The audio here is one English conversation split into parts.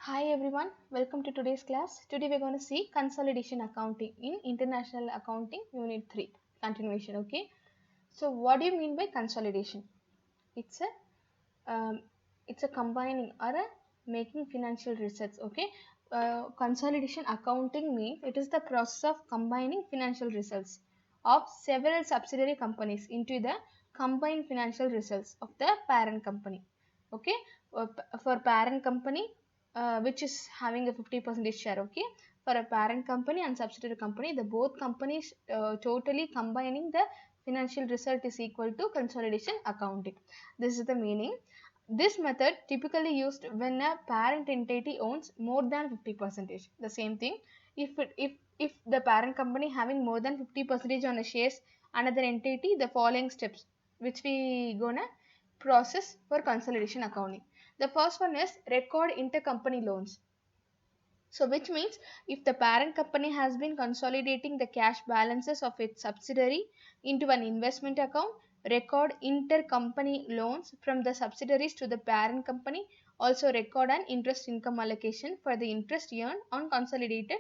Hi everyone, welcome to today's class. Today we're going to see consolidation accounting in International Accounting Unit 3 continuation. Okay, so what do you mean by consolidation? It's a combining or a making financial results. Okay, consolidation accounting means it is the process of combining financial results of several subsidiary companies into the combined financial results of the parent company. Okay, for parent company, which is having a 50% share. Okay, for a parent company and subsidiary company, the both companies totally combining the financial result is equal to consolidation accounting. This is the meaning. This method typically used when a parent entity owns more than 50%. The same thing, if the parent company having more than 50% on the shares another entity, the following steps which we gonna process for consolidation accounting. The first one is record intercompany loans. So which means if the parent company has been consolidating the cash balances of its subsidiary into an investment account, record intercompany loans from the subsidiaries to the parent company, also record an interest income allocation for the interest earned on consolidated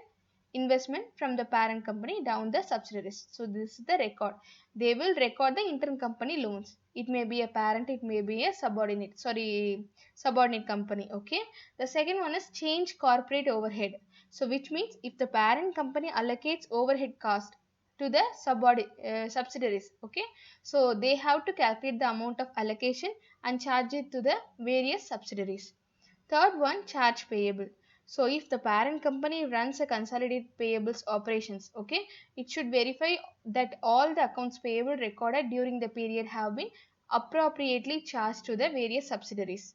investment from the parent company down the subsidiaries. So this is the record. They will record the intercompany loans. It may be a parent, it may be a subordinate company. Okay. The second one is change corporate overhead. So which means if the parent company allocates overhead cost to the subsidiaries. Okay. So they have to calculate the amount of allocation and charge it to the various subsidiaries. Third one, charge payable. So if the parent company runs a consolidated payables operations, okay, it should verify that all the accounts payable recorded during the period have been appropriately charged to the various subsidiaries.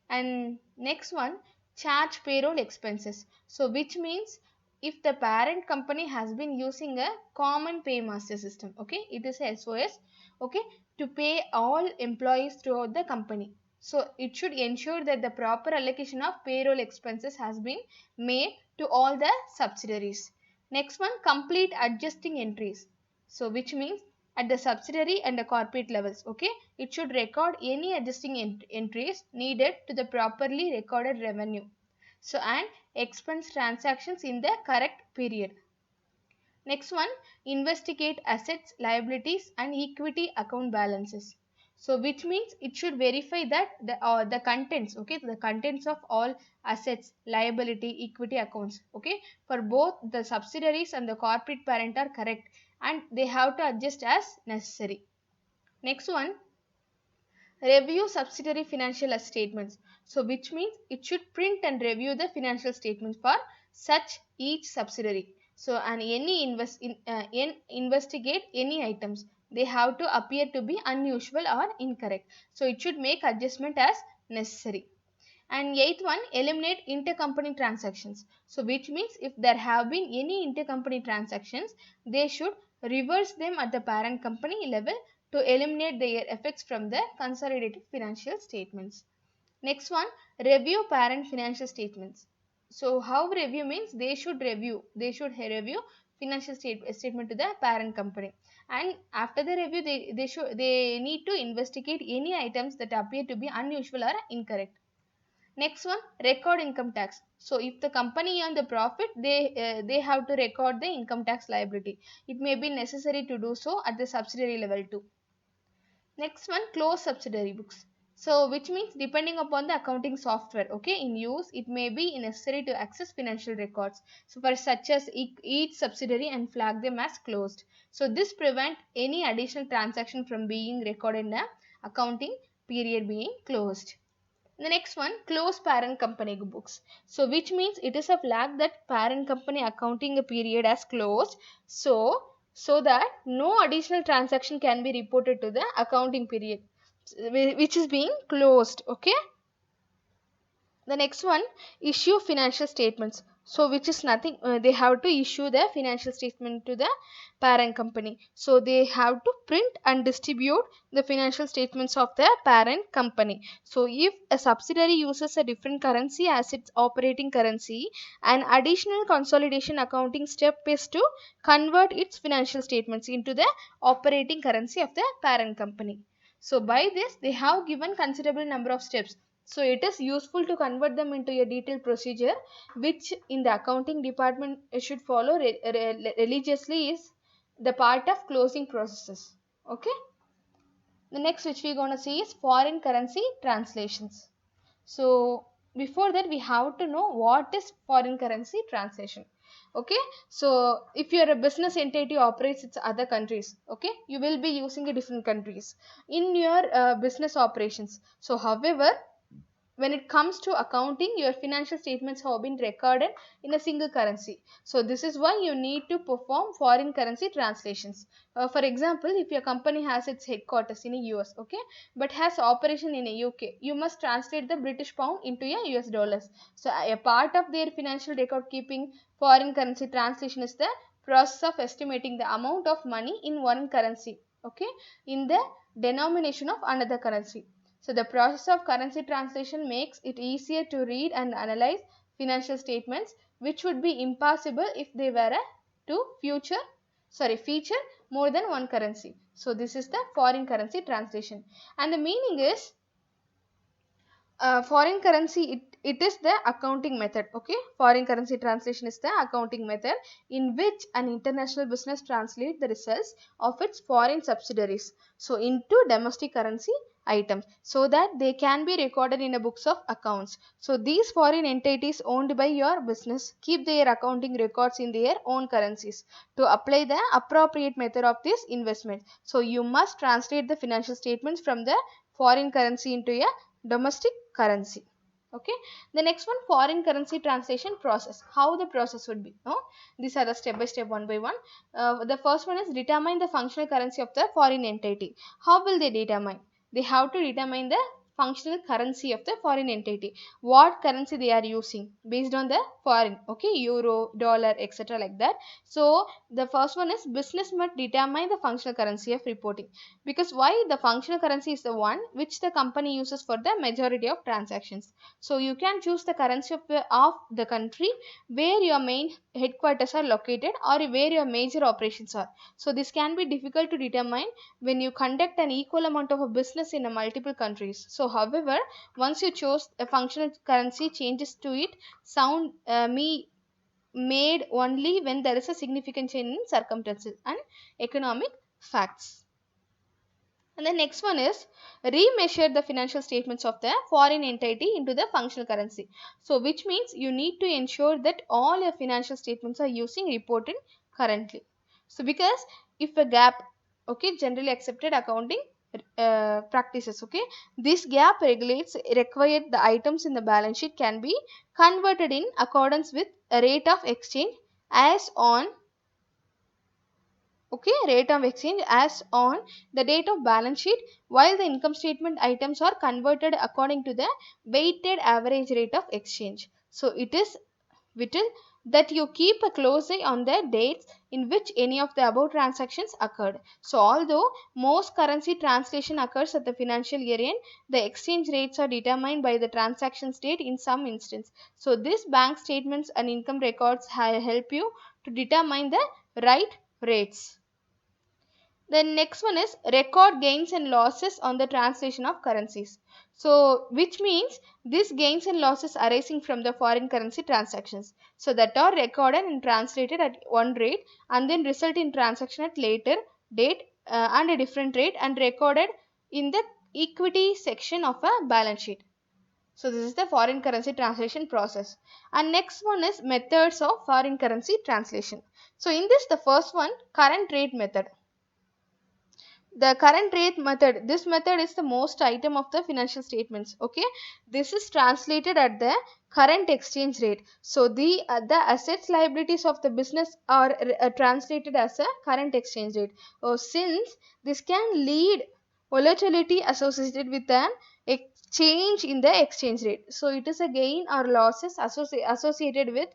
And next one, charge payroll expenses. So which means if the parent company has been using a common paymaster system, okay, it is a SOS, okay, to pay all employees throughout the company. So it should ensure that the proper allocation of payroll expenses has been made to all the subsidiaries. Next one, complete adjusting entries. So which means at the subsidiary and the corporate levels, okay, it should record any adjusting entries needed to the properly recorded revenue, so and expense transactions in the correct period. Next one, investigate assets, liabilities and equity account balances. So which means it should verify that the contents, okay, the contents of all assets, liability, equity accounts, okay, for both the subsidiaries and the corporate parent are correct and they have to adjust as necessary. Next one, review subsidiary financial statements. So which means it should print and review the financial statements for such each subsidiary. So and investigate any items. They have to appear to be unusual or incorrect. So it should make adjustment as necessary. And eighth one, eliminate intercompany transactions. So which means if there have been any intercompany transactions, they should reverse them at the parent company level to eliminate their effects from the consolidated financial statements. Next one, review parent financial statements. So how review means they should review financial statement to the parent company, and after the review they need to investigate any items that appear to be unusual or incorrect. Next one, record income tax. So if the company earn the profit, they have to record the income tax liability. It may be necessary to do so at the subsidiary level too. Next one, close subsidiary books. So which means depending upon the accounting software, okay, in use, it may be necessary to access financial records. So for such as each subsidiary and flag them as closed. So this prevent any additional transaction from being recorded in the accounting period being closed. The next one, close parent company books. So which means it is a flag that parent company accounting period as closed. So that no additional transaction can be reported to the accounting period which is being closed. Okay. The next one, issue financial statements. So which is nothing, they have to issue the financial statement to the parent company. So they have to print and distribute the financial statements of the parent company. So if a subsidiary uses a different currency as its operating currency, an additional consolidation accounting step is to convert its financial statements into the operating currency of the parent company. So by this they have given considerable number of steps. So it is useful to convert them into a detailed procedure which in the accounting department should follow religiously is the part of closing processes. Okay. The next which we are going to see is foreign currency translations. So before that we have to know what is foreign currency translation. Okay, so if your a business entity operates in other countries, okay, you will be using a different countries in your business operations. So however, when it comes to accounting, your financial statements have been recorded in a single currency. So this is why you need to perform foreign currency translations. For example, if your company has its headquarters in a US, okay, but has operation in a UK, you must translate the British pound into a US dollars. So a part of their financial record keeping foreign currency translation is the process of estimating the amount of money in one currency, okay, in the denomination of another currency. So the process of currency translation makes it easier to read and analyze financial statements, which would be impossible if they were to feature more than one currency. So this is the foreign currency translation, and the meaning is foreign currency, it is the accounting method. Okay, foreign currency translation is the accounting method in which an international business translates the results of its foreign subsidiaries so into domestic currency items so that they can be recorded in the books of accounts. So these foreign entities owned by your business keep their accounting records in their own currencies to apply the appropriate method of this investment. So you must translate the financial statements from the foreign currency into a domestic currency. Okay, the next one, foreign currency translation process. How the process would be, no, these are the step by step, one by one. The first one is determine the functional currency of the foreign entity. How will they determine? They have to determine the functional currency of the foreign entity, what currency they are using based on the foreign, okay, euro, dollar, etc., like that. So the first one is business must determine the functional currency of reporting, because why? The functional currency is the one which the company uses for the majority of transactions. So you can choose the currency of the country where your main headquarters are located or where your major operations are. So this can be difficult to determine when you conduct an equal amount of a business in a multiple countries. So however, once you chose a functional currency, changes to it sound me made only when there is a significant change in circumstances and economic facts. And the next one is remeasure the financial statements of the foreign entity into the functional currency. So which means you need to ensure that all your financial statements are using reported currently. So because if a gap, okay, generally accepted accounting practices, okay, this gap regulates required the items in the balance sheet can be converted in accordance with a rate of exchange as on, okay, rate of exchange as on the date of balance sheet, while the income statement items are converted according to the weighted average rate of exchange. So it is vital that you keep a close eye on the dates in which any of the above transactions occurred. So although most currency translation occurs at the financial year end, the exchange rates are determined by the transaction date in some instance. So these bank statements and income records help you to determine the right rates. The next one is record gains and losses on the translation of currencies. So which means these gains and losses arising from the foreign currency transactions. So that are recorded and translated at one rate and then result in transaction at later date and a different rate and recorded in the equity section of a balance sheet. So this is the foreign currency translation process. And next one is methods of foreign currency translation. So in this, the first one, current rate method. The current rate method, this method is the most item of the financial statements, okay. This is translated at the current exchange rate. So the assets liabilities of the business are translated as a current exchange rate. Since this can lead volatility associated with an change in the exchange rate, so it is a gain or losses associated with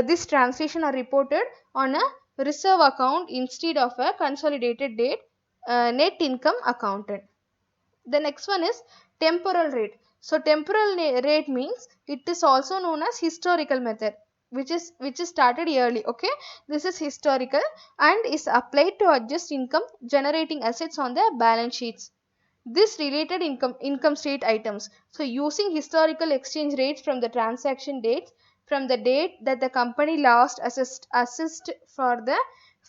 this translation are reported on a reserve account instead of a consolidated date net income accounted. The next one is temporal rate. So temporal rate means it is also known as historical method, which is started yearly, okay. This is historical and is applied to adjust income generating assets on the balance sheets this related income state items. So using historical exchange rates from the transaction dates from the date that the company last assessed for the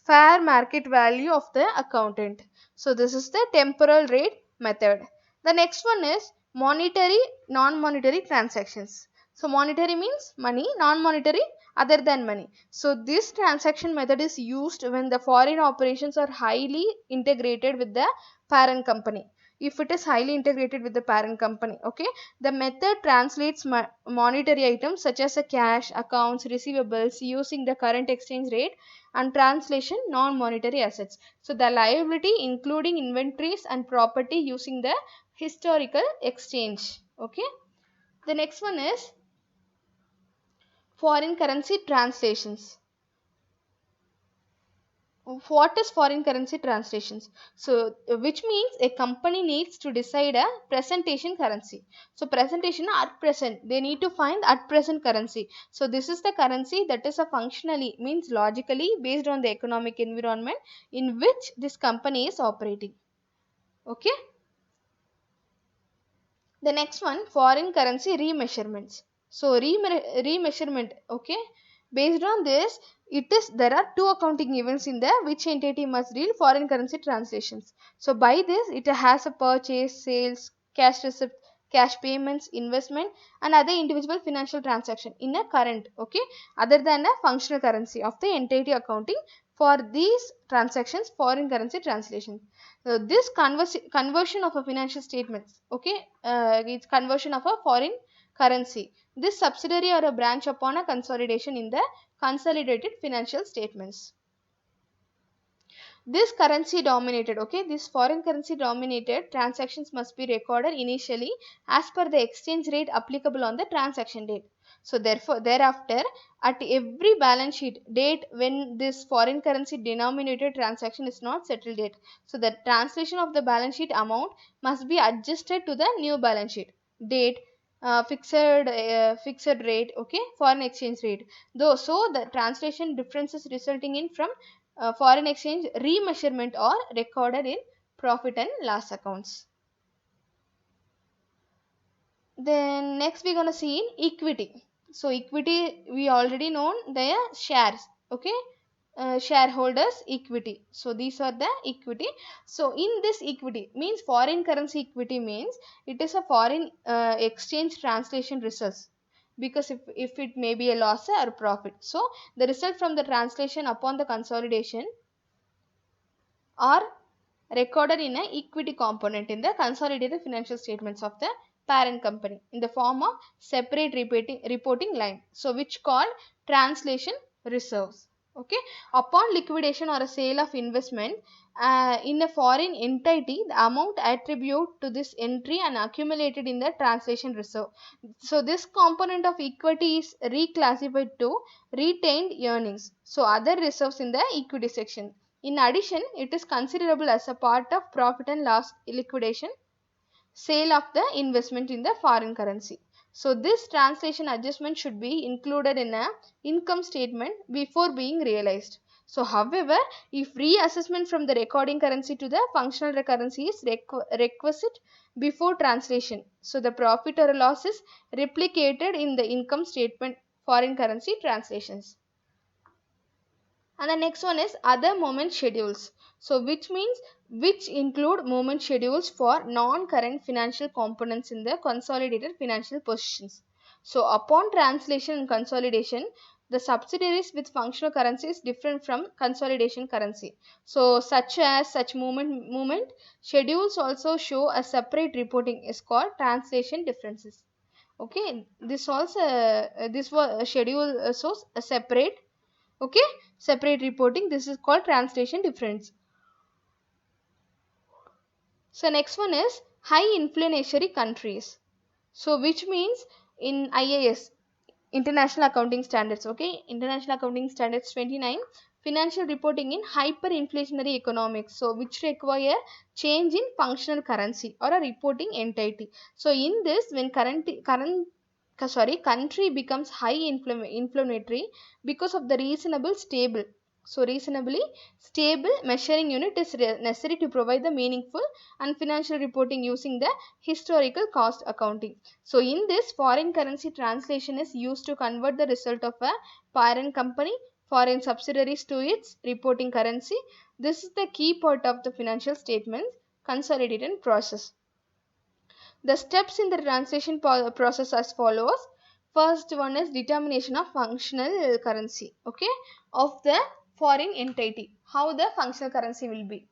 fair market value of the accountant. So this is the temporal rate method. The next one is monetary non-monetary transactions. So monetary means money, non-monetary other than money. So this transaction method is used when the foreign operations are highly integrated with the parent company. If it is highly integrated with the parent company, okay, the method translates monetary items such as a cash, accounts, receivables using the current exchange rate, and translation non-monetary assets. So the liability including inventories and property using the historical exchange. Okay. The next one is foreign currency translations. What is foreign currency translations? So which means a company needs to decide a presentation currency. So presentation at present, they need to find at present currency. So this is the currency that is a functionally, means logically based on the economic environment in which this company is operating. Okay. The next one, foreign currency remeasurements. So remeasurement, okay, based on this, it is there are two accounting events in there which entity must deal foreign currency translations. So by this, it has a purchase, sales, cash receipt, cash payments, investment, and other individual financial transaction in a current, okay, other than a functional currency of the entity accounting. For these transactions, foreign currency translation. So this conversion of a financial statements, okay, it's conversion of a foreign currency. This subsidiary or a branch upon a consolidation in the consolidated financial statements. This currency dominated, okay, this foreign currency dominated transactions must be recorded initially as per the exchange rate applicable on the transaction date. So therefore, thereafter, at every balance sheet date when this foreign currency denominated transaction is not settled yet, so the translation of the balance sheet amount must be adjusted to the new balance sheet date, fixed rate, okay, foreign exchange rate. Though so the translation differences resulting in from foreign exchange remeasurement are recorded in profit and loss accounts. Then next we're gonna see in equity. So equity we already known the shares, okay, shareholders equity. So these are the equity. So in this equity means foreign currency equity means it is a foreign exchange translation results, because if it may be a loss or profit. So the result from the translation upon the consolidation are recorded in an equity component in the consolidated financial statements of the parent company in the form of separate reporting line, so which called translation reserves. Okay, upon liquidation or a sale of investment in a foreign entity, the amount attribute to this entry and accumulated in the translation reserve. So this component of equity is reclassified to retained earnings, so other reserves in the equity section. In addition, it is considerable as a part of profit and loss liquidation sale of the investment in the foreign currency. So this translation adjustment should be included in a income statement before being realized. So however, if reassessment from the recording currency to the functional currency is requisite before translation, so the profit or loss is replicated in the income statement foreign currency translations. And the next one is other moment schedules. So which include moment schedules for non-current financial components in the consolidated financial positions. So upon translation and consolidation, the subsidiaries with functional currency is different from consolidation currency. So such as such movement schedules also show a separate reporting is called translation differences. Okay, this also this was a schedule shows a separate, okay, separate reporting. This is called translation difference. So next one is high inflationary countries, so which means in IAS, international accounting standards, okay, international accounting standards 29, financial reporting in hyperinflationary economics, so which require change in functional currency or a reporting entity. So in this, when country becomes high inflammatory because of the reasonable stable, So reasonably stable measuring unit is necessary to provide the meaningful and financial reporting using the historical cost accounting. So in this, foreign currency translation is used to convert the result of a parent company foreign subsidiaries to its reporting currency. This is the key part of the financial statements consolidation process. The steps in the translation process as follows. First one is determination of functional currency, okay, of the foreign entity. How the functional currency will be.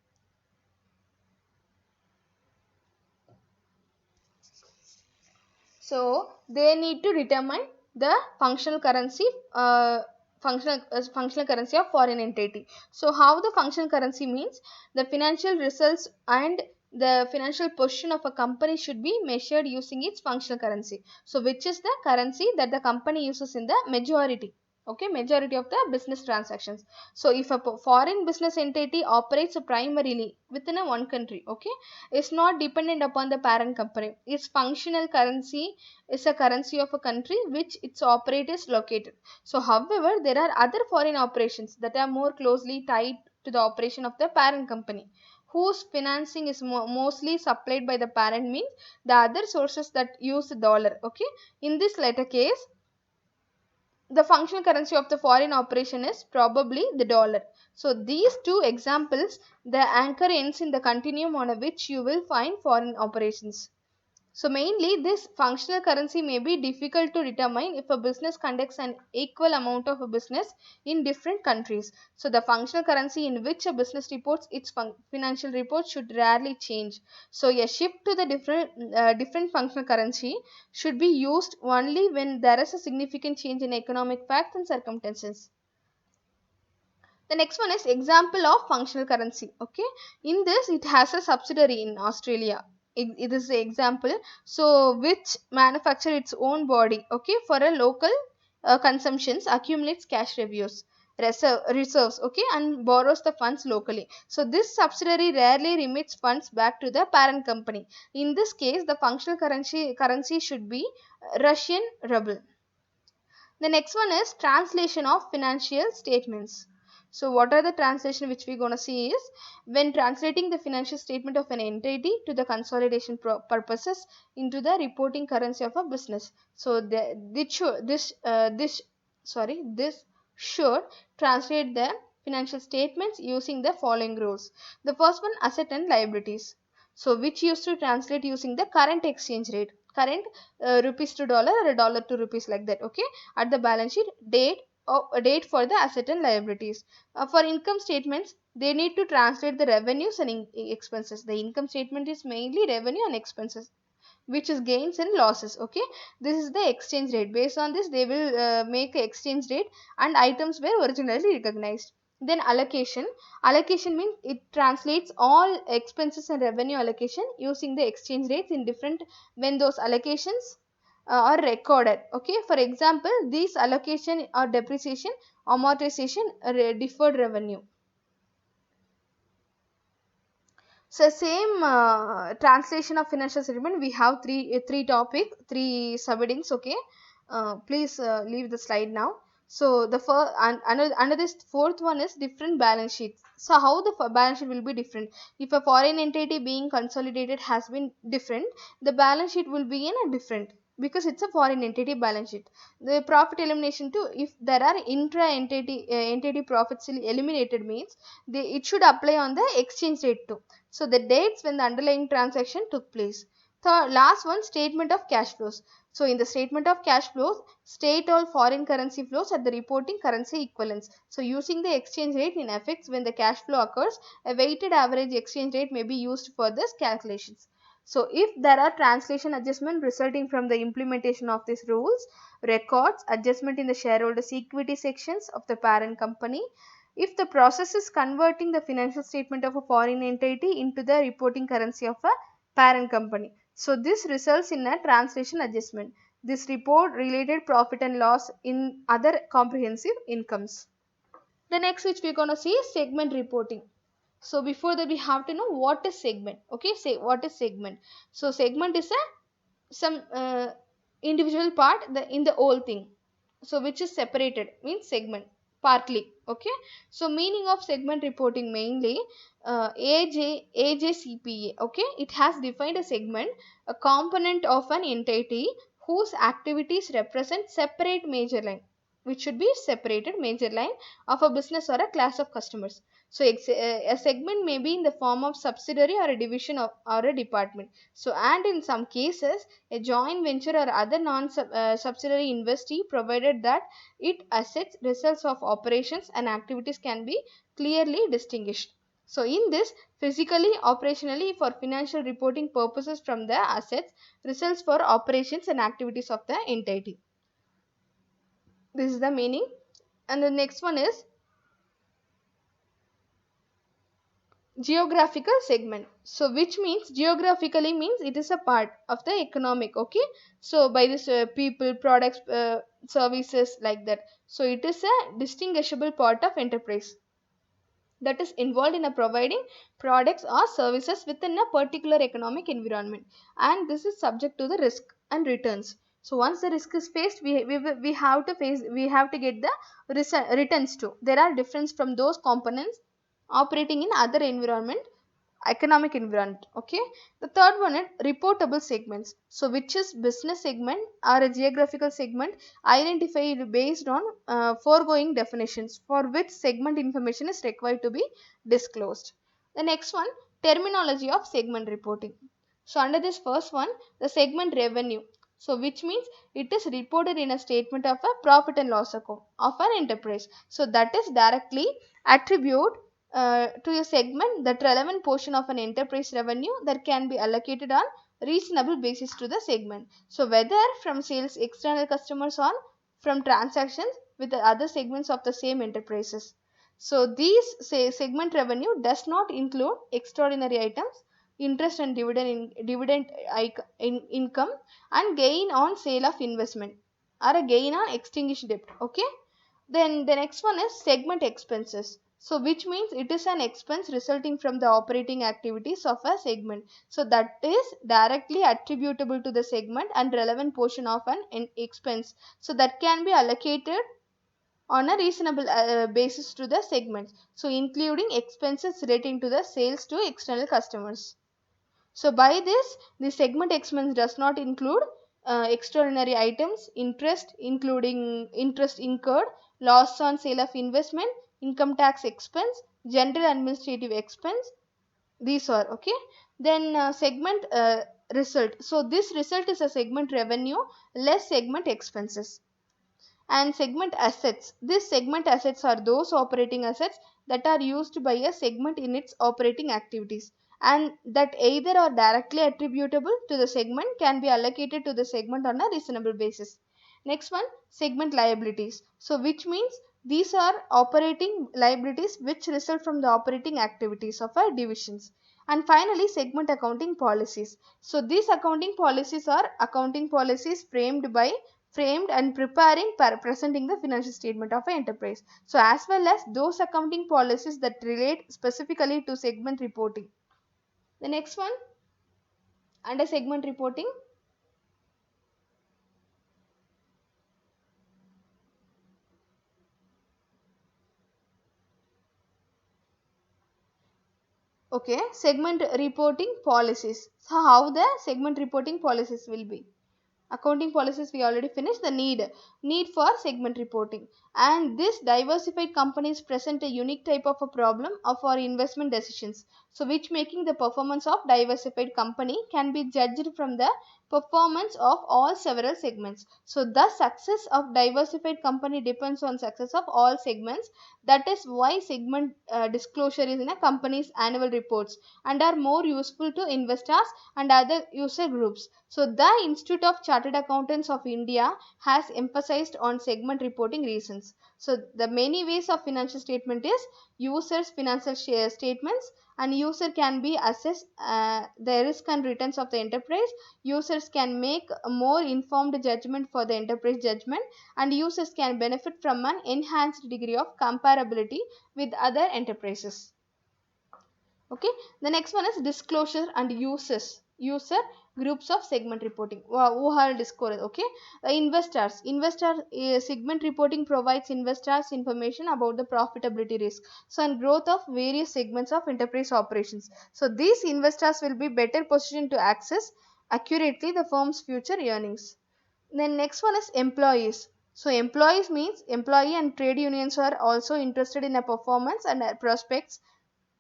So they need to determine the functional currency, functional currency of foreign entity. So how the functional currency means the financial results and the financial position of a company should be measured using its functional currency. So which is the currency that the company uses in the majority, okay, majority of the business transactions. So if a foreign business entity operates primarily within a one country, okay, is not dependent upon the parent company, its functional currency is a currency of a country which its operator is located. So however, there are other foreign operations that are more closely tied to the operation of the parent company, whose financing is mostly supplied by the parent, means the other sources that use the dollar, okay. In this latter case, the functional currency of the foreign operation is probably the dollar. So these two examples, the anchor ends in the continuum on which you will find foreign operations. So mainly this functional currency may be difficult to determine if a business conducts an equal amount of a business in different countries. So the functional currency in which a business reports its financial reports should rarely change. So a shift to the different functional currency should be used only when there is a significant change in economic facts and circumstances. The next one is example of functional currency, okay. In this, it has a subsidiary in Australia. It is the example. So which manufacture its own body, okay, for a local consumptions, accumulates cash reserves, okay, and borrows the funds locally. So this subsidiary rarely remits funds back to the parent company. In this case, the functional currency should be Russian ruble. The next one is translation of financial statements. So what are the translation which we're going to see is when translating the financial statement of an entity to the consolidation purposes into the reporting currency of a business. So this should translate the financial statements using the following rules. The first one, asset and liabilities. So which used to translate using the current exchange rate, current rupees to dollar or a dollar to rupees, like that, okay. At the balance sheet date, or a date for the asset and liabilities. For income statements, they need to translate the revenues and expenses. The income statement is mainly revenue and expenses, which is gains and losses, okay. This is the exchange rate. Based on this, they will make a exchange rate and items were originally recognized. Then allocation means it translates all expenses and revenue allocation using the exchange rates in different when those allocations are recorded, okay. For example, these allocation or depreciation, amortization, deferred revenue. So same translation of financial statement, we have three subheadings, okay. Please leave the slide now. So the first another fourth one is different balance sheets. So how the balance sheet will be different? If a foreign entity being consolidated has been different, the balance sheet will be in a different, because it's a foreign entity balance sheet. The profit elimination too, if there are intra entity profits eliminated, means it should apply on the exchange rate too. So the dates when the underlying transaction took place. The last one, statement of cash flows. So in the statement of cash flows, state all foreign currency flows at the reporting currency equivalents. So using the exchange rate in effects when the cash flow occurs, a weighted average exchange rate may be used for this calculations. So if there are translation adjustment resulting from the implementation of these rules, records, adjustment in the shareholders equity sections of the parent company, if the process is converting the financial statement of a foreign entity into the reporting currency of a parent company. So this results in a translation adjustment. This report related profit and loss in other comprehensive incomes. The next which we are going to see is segment reporting. So before that, we have to know what is segment. Okay, say what is segment. So segment is a some individual part in the whole thing. So which is separated means segment, partly. Okay, so meaning of segment reporting mainly AJCPA. Okay, it has defined a segment, a component of an entity whose activities represent separate major line, which should be separated major line of a business or a class of customers. So a segment may be in the form of subsidiary or a division of, or a department. So and in some cases a joint venture or other non subsidiary investee, provided that it assets results of operations and activities can be clearly distinguished. So in this, physically, operationally, for financial reporting purposes from the assets, results for operations and activities of the entity. This is the meaning. And the next one is geographical segment. So which means geographically means it is a part of the economic. Okay, so by this people, products, services, like that. So it is a distinguishable part of enterprise that is involved in a providing products or services within a particular economic environment, and this is subject to the risk and returns. So once the risk is faced, we have to face, we have to get the returns too. There are difference from those components operating in other environment, economic environment. Okay, the third one is reportable segments. So which is business segment or a geographical segment identified based on foregoing definitions for which segment information is required to be disclosed. The next one, terminology of segment reporting. So under this first one, the segment revenue, so which means it is reported in a statement of a profit and loss account of an enterprise. So that is directly attribute to a segment that relevant portion of an enterprise revenue that can be allocated on reasonable basis to the segment. So whether from sales external customers or from transactions with the other segments of the same enterprises. So these segment revenue does not include extraordinary items, interest and dividend income, and gain on sale of investment or a gain on extinguished debt. Okay, then the next one is segment expenses. So which means it is an expense resulting from the operating activities of a segment. So that is directly attributable to the segment and relevant portion of an expense. So that can be allocated on a reasonable basis to the segments. So including expenses relating to the sales to external customers. So by this, the segment expense does not include extraordinary items, interest, including interest incurred, loss on sale of investment, income tax expense, general administrative expense. These are okay. Then segment result. So this result is a segment revenue less segment expenses. And segment assets. These segment assets are those operating assets that are used by a segment in its operating activities and that either are directly attributable to the segment, can be allocated to the segment on a reasonable basis. Next one, segment liabilities. So which means these are operating liabilities which result from the operating activities of our divisions. And finally, segment accounting policies. So these accounting policies are accounting policies framed and preparing presenting the financial statement of an enterprise. So as well as those accounting policies that relate specifically to segment reporting. The next one, under segment reporting. Okay, segment reporting policies. So how the segment reporting policies will be. Accounting policies we already finished. The need for segment reporting, and this diversified companies present a unique type of a problem of our investment decisions, so which making the performance of diversified company can be judged from the performance of all several segments. So the success of diversified company depends on success of all segments. That is why segment disclosure is in a company's annual reports and are more useful to investors and other user groups. So the Institute of Chartered Accountants of India has emphasized on segment reporting reasons. So the many ways of financial statement is users financial share statements, and user can be assess the risk and returns of the enterprise. Users can make a more informed judgment for the enterprise judgment, and users can benefit from an enhanced degree of comparability with other enterprises. Okay, the next one is disclosure and user groups of segment reporting who are discouraged. Okay, investor segment reporting provides investors information about the profitability risk, so and growth of various segments of enterprise operations. So these investors will be better positioned to access accurately the firm's future earnings. Then next one is employees. So employees means employee and trade unions are also interested in a performance and prospects.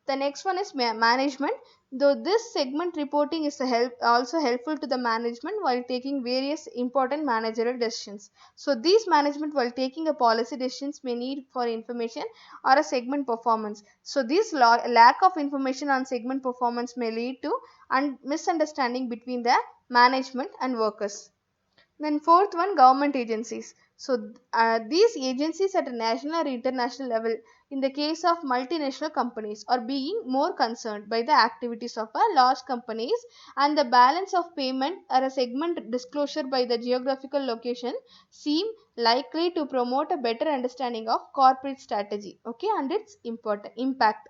The next one is management. Though this segment reporting is also helpful to the management while taking various important managerial decisions. So these management while taking a policy decisions may need for information or a segment performance. So this lack of information on segment performance may lead to misunderstanding between the management and workers. Then fourth one, government agencies. So these agencies at a national or international level, in the case of multinational companies, are being more concerned by the activities of a large companies, and the balance of payment or a segment disclosure by the geographical location seem likely to promote a better understanding of corporate strategy, okay, and its important impact.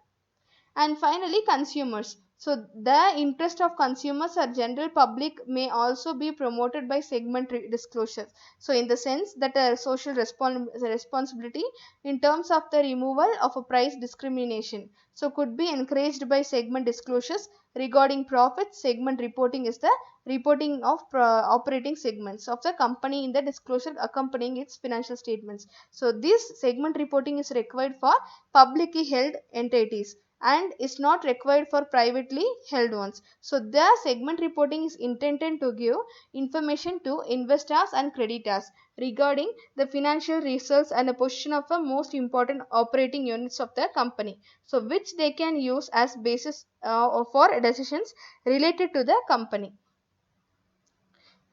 And finally, consumers. So the interest of consumers or general public may also be promoted by segment disclosures. So in the sense that a social responsibility in terms of the removal of a price discrimination, so could be encouraged by segment disclosures regarding profits. Segment reporting is the reporting of operating segments of the company in the disclosure accompanying its financial statements. So this segment reporting is required for publicly held entities and is not required for privately held ones. So the segment reporting is intended to give information to investors and creditors regarding the financial results and the position of the most important operating units of the company, so which they can use as basis for decisions related to the company.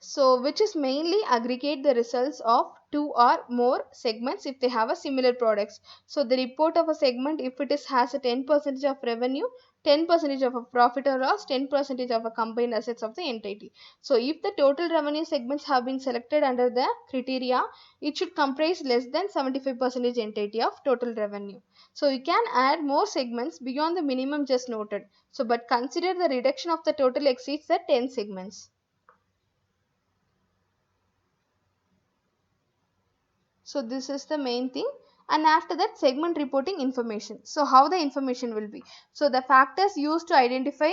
So which is mainly aggregate the results of two or more segments if they have a similar products. So the report of a segment, if it is has a 10% of revenue, 10% of a profit or loss, 10% of a combined assets of the entity. So if the total revenue segments have been selected under the criteria, it should comprise less than 75% entity of total revenue. So you can add more segments beyond the minimum just noted. So but consider the reduction of the total exceeds the 10 segments. So this is the main thing. And after that, segment reporting information. So how the information will be. So the factors used to identify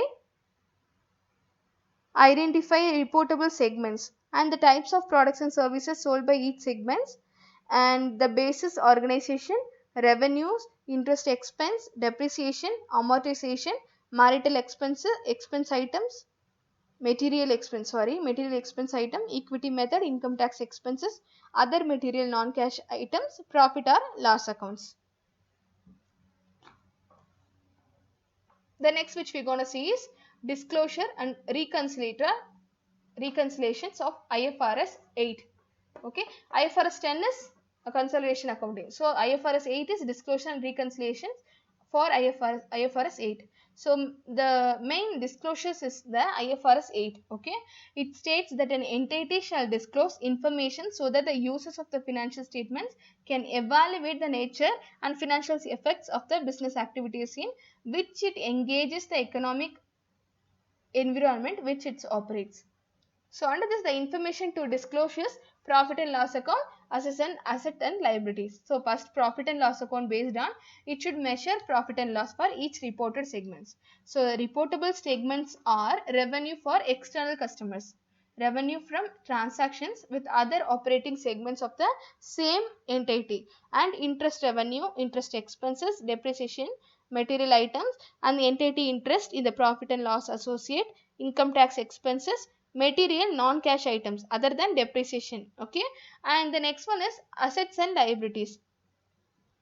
reportable segments and the types of products and services sold by each segments, and the basis organization, revenues, interest expense, depreciation, amortization, marital expenses, expense items, material expense item, equity method, income tax expenses, other material non-cash items, profit or loss accounts. The next which we're going to see is disclosure and reconciliations of IFRS 8. Okay, IFRS 10 is a consolidation accounting. So IFRS 8 is disclosure and reconciliations for IFRS 8. So the main disclosures is the IFRS 8. Okay, it states that an entity shall disclose information so that the users of the financial statements can evaluate the nature and financial effects of the business activities in which it engages the economic environment which it operates. So under this, the information to disclosures profit and loss account, asset and liabilities. So first, profit and loss account based on it should measure profit and loss for each reported segments. So the reportable segments are revenue for external customers, revenue from transactions with other operating segments of the same entity, and interest revenue, interest expenses, depreciation, material items, and the entity interest in the profit and loss associate, income tax expenses, material non-cash items other than depreciation. Okay, and the next one is assets and liabilities.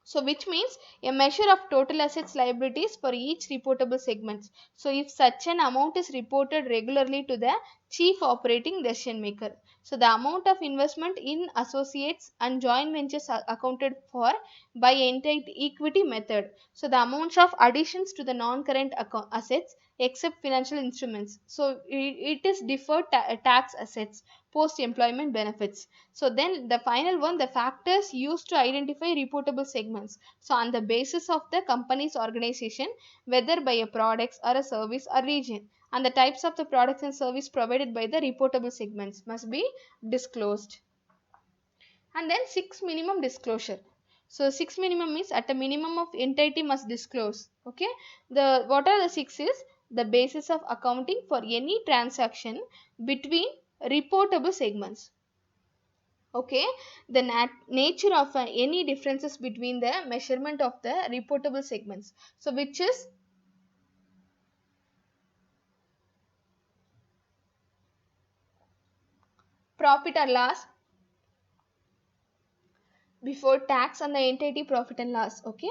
So which means a measure of total assets liabilities for each reportable segments. So if such an amount is reported regularly to the chief operating decision maker. So the amount of investment in associates and joint ventures are accounted for by equity method. So the amounts of additions to the non-current assets except financial instruments. So it is deferred tax assets, post employment benefits. So then the final one, the factors used to identify reportable segments. So on the basis of the company's organization, whether by a products or a service or region, and the types of the products and service provided by the reportable segments must be disclosed. And then 6 minimum disclosure. So 6 minimum means at a minimum of entity must disclose. Okay, the what are the 6 is the basis of accounting for any transaction between reportable segments. Okay, the nature of any differences between the measurement of the reportable segments, so which is profit or loss before tax and the entity profit and loss. Okay,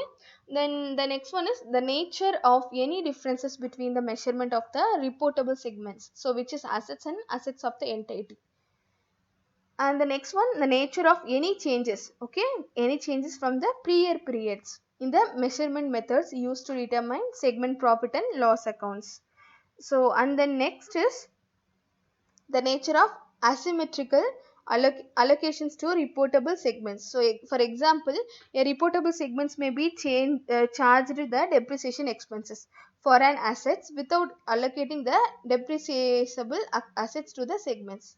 then the next one is the nature of any differences between the measurement of the reportable segments, so which is assets and assets of the entity. And the next one, the nature of any changes. Okay, any changes from the prior periods in the measurement methods used to determine segment profit and loss accounts. So and then next is the nature of asymmetrical allocations to reportable segments. So for example, a reportable segments may be charged the depreciation expenses for an assets without allocating the depreciable assets to the segments.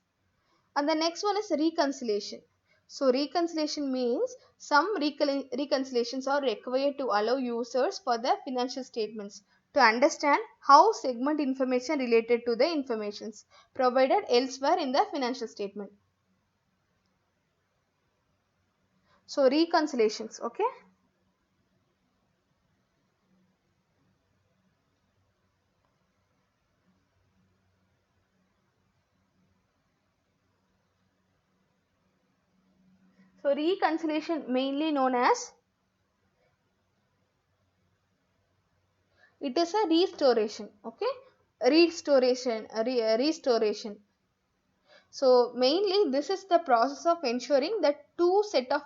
And the next one is reconciliation. So reconciliation means some reconciliations are required to allow users for the financial statements to understand how segment information related to the informations provided elsewhere in the financial statement. So reconciliations, okay. So reconciliation mainly known as, it is a restoration, okay. Restoration. So mainly this is the process of ensuring that two set of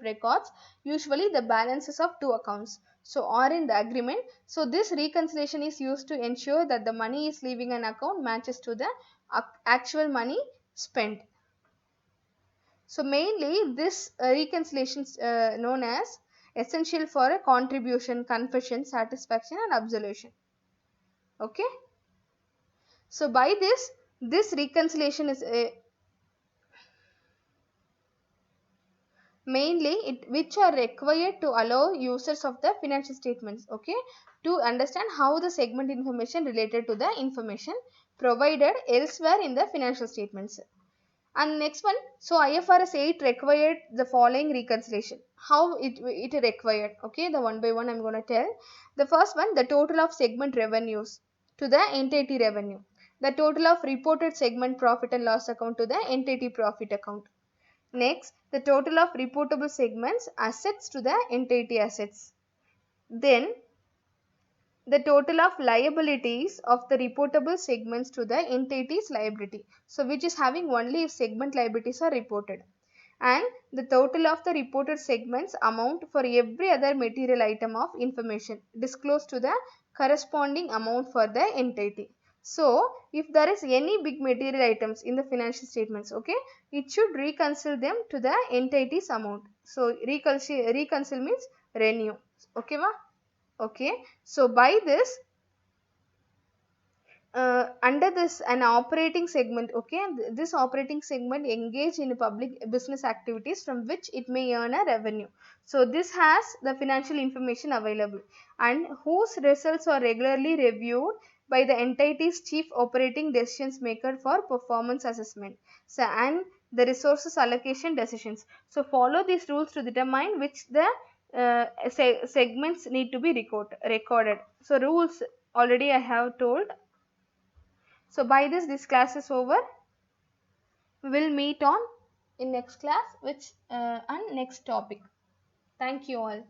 records, usually the balances of two accounts, so are in the agreement. So this reconciliation is used to ensure that the money is leaving an account matches to the actual money spent. So mainly this reconciliation is known as essential for a contribution, confession, satisfaction and absolution. Okay. So by this reconciliation is mainly which are required to allow users of the financial statements, okay, to understand how the segment information related to the information provided elsewhere in the financial statements. And next one, so IFRS 8 required the following reconciliation. How it required, okay, the one by one I'm going to tell. The first one, the total of segment revenues to the entity revenue, the total of reported segment profit and loss account to the entity profit account. Next, the total of reportable segments assets to the entity assets. Then, the total of liabilities of the reportable segments to the entity's liability. So, which is having only if segment liabilities are reported. And the total of the reported segments amount for every other material item of information disclosed to the corresponding amount for the entity. So, if there is any big material items in the financial statements, okay, it should reconcile them to the entity's amount. So, reconcile means renew. Okay, ma? Okay. So, by this, under this an operating segment, okay, this operating segment engage in public business activities from which it may earn a revenue. So this has the financial information available and whose results are regularly reviewed by the entity's chief operating decisions maker for performance assessment, so and the resources allocation decisions. So follow these rules to determine which the segments need to be recorded. So rules already I have told. So by this class is over. We will meet on in next class which and next topic. Thank you all.